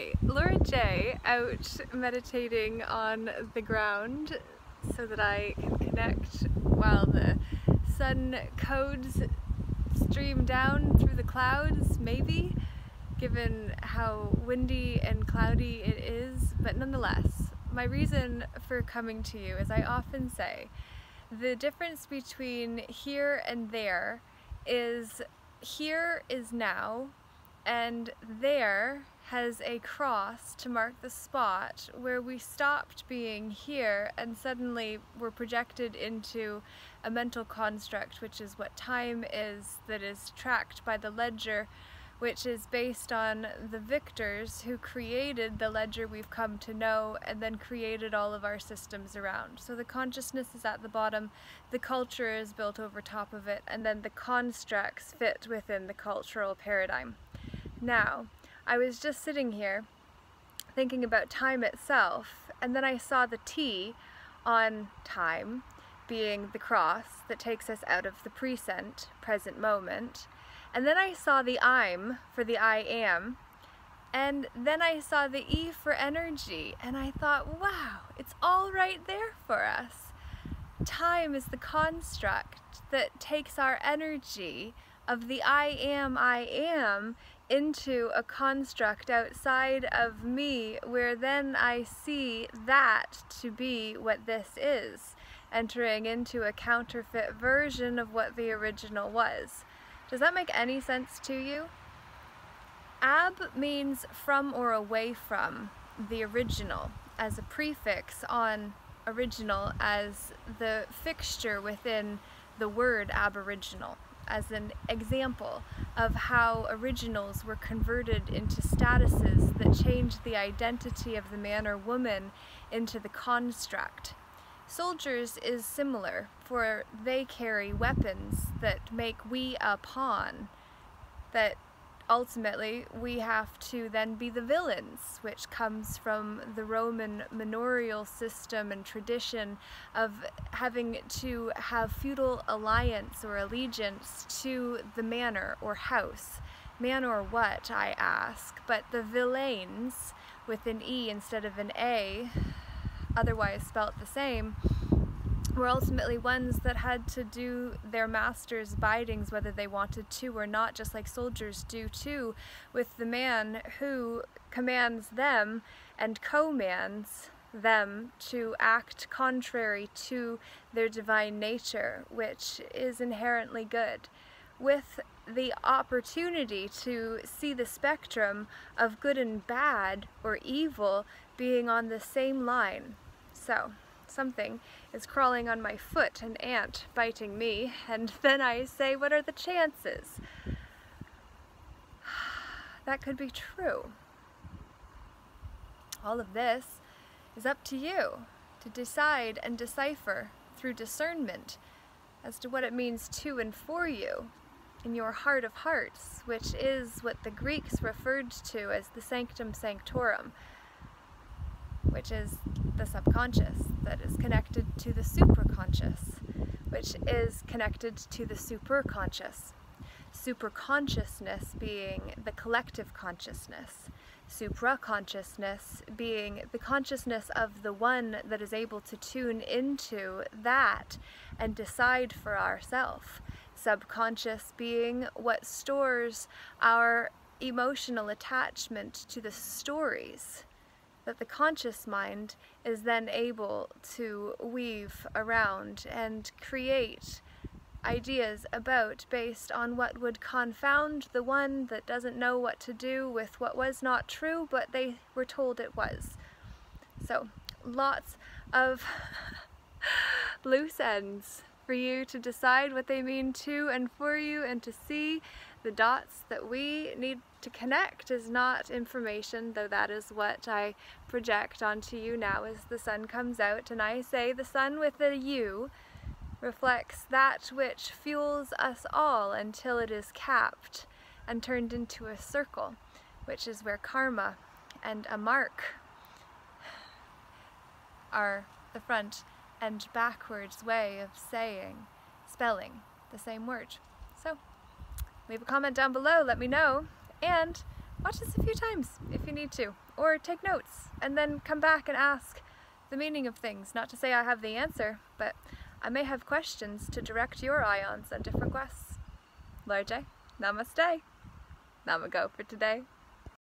Hi, Laura J. out meditating on the ground so that I can connect while the sun codes stream down through the clouds, maybe, given how windy and cloudy it is, but nonetheless, my reason for coming to you, as I often say, the difference between here and there is here is now, and there has a cross to mark the spot where we stopped being here and suddenly were projected into a mental construct, which is what time is, that is tracked by the ledger, which is based on the victors who created the ledger we've come to know and then created all of our systems around. So the consciousness is at the bottom, the culture is built over top of it, and then the constructs fit within the cultural paradigm. Now, I was just sitting here thinking about time itself, and then I saw the T on time being the cross that takes us out of the present, present moment, and then I saw the I'm for the I am, and then I saw the E for energy, and I thought, wow, it's all right there for us. Time is the construct that takes our energy of the I am into a construct outside of me, where then I see that to be what this is, entering into a counterfeit version of what the original was. Does that make any sense to you? Ab means from or away from the original, as a prefix on original, as the fixture within the word aboriginal, as an example of how originals were converted into statuses that changed the identity of the man or woman into the construct. Soldiers is similar, for they carry weapons that make we a pawn, that ultimately we have to then be the villains, which comes from the Roman manorial system and tradition of having to have feudal alliance or allegiance to the manor or house. Man or what, I ask, but the villains, with an E instead of an A, otherwise spelt the same, were ultimately ones that had to do their master's bidings whether they wanted to or not, just like soldiers do too, with the man who commands them and commands them to act contrary to their divine nature, which is inherently good, with the opportunity to see the spectrum of good and bad or evil being on the same line. So, something is crawling on my foot, an ant biting me, and then I say, what are the chances? That could be true. All of this is up to you to decide and decipher through discernment as to what it means to and for you in your heart of hearts, which is what the Greeks referred to as the sanctum sanctorum, which is the subconscious that is connected to the superconscious, which is connected to the superconscious. Superconsciousness being the collective consciousness, supraconsciousness being the consciousness of the one that is able to tune into that and decide for ourselves. Subconscious being what stores our emotional attachment to the stories that the conscious mind is then able to weave around and create ideas about based on what would confound the one that doesn't know what to do with what was not true, but they were told it was. So, lots of loose ends for you to decide what they mean to and for you, and to see the dots that we need to connect is not information, though that is what I project onto you now as the sun comes out, and I say the sun with a U reflects that which fuels us all until it is capped and turned into a circle, which is where karma and a mark are the front and backwards way of spelling the same word. So, leave a comment down below, let me know, and watch this a few times if you need to, or take notes and then come back and ask the meaning of things. Not to say I have the answer, but I may have questions to direct your ions on different quests. Large, namaste. Namago for today.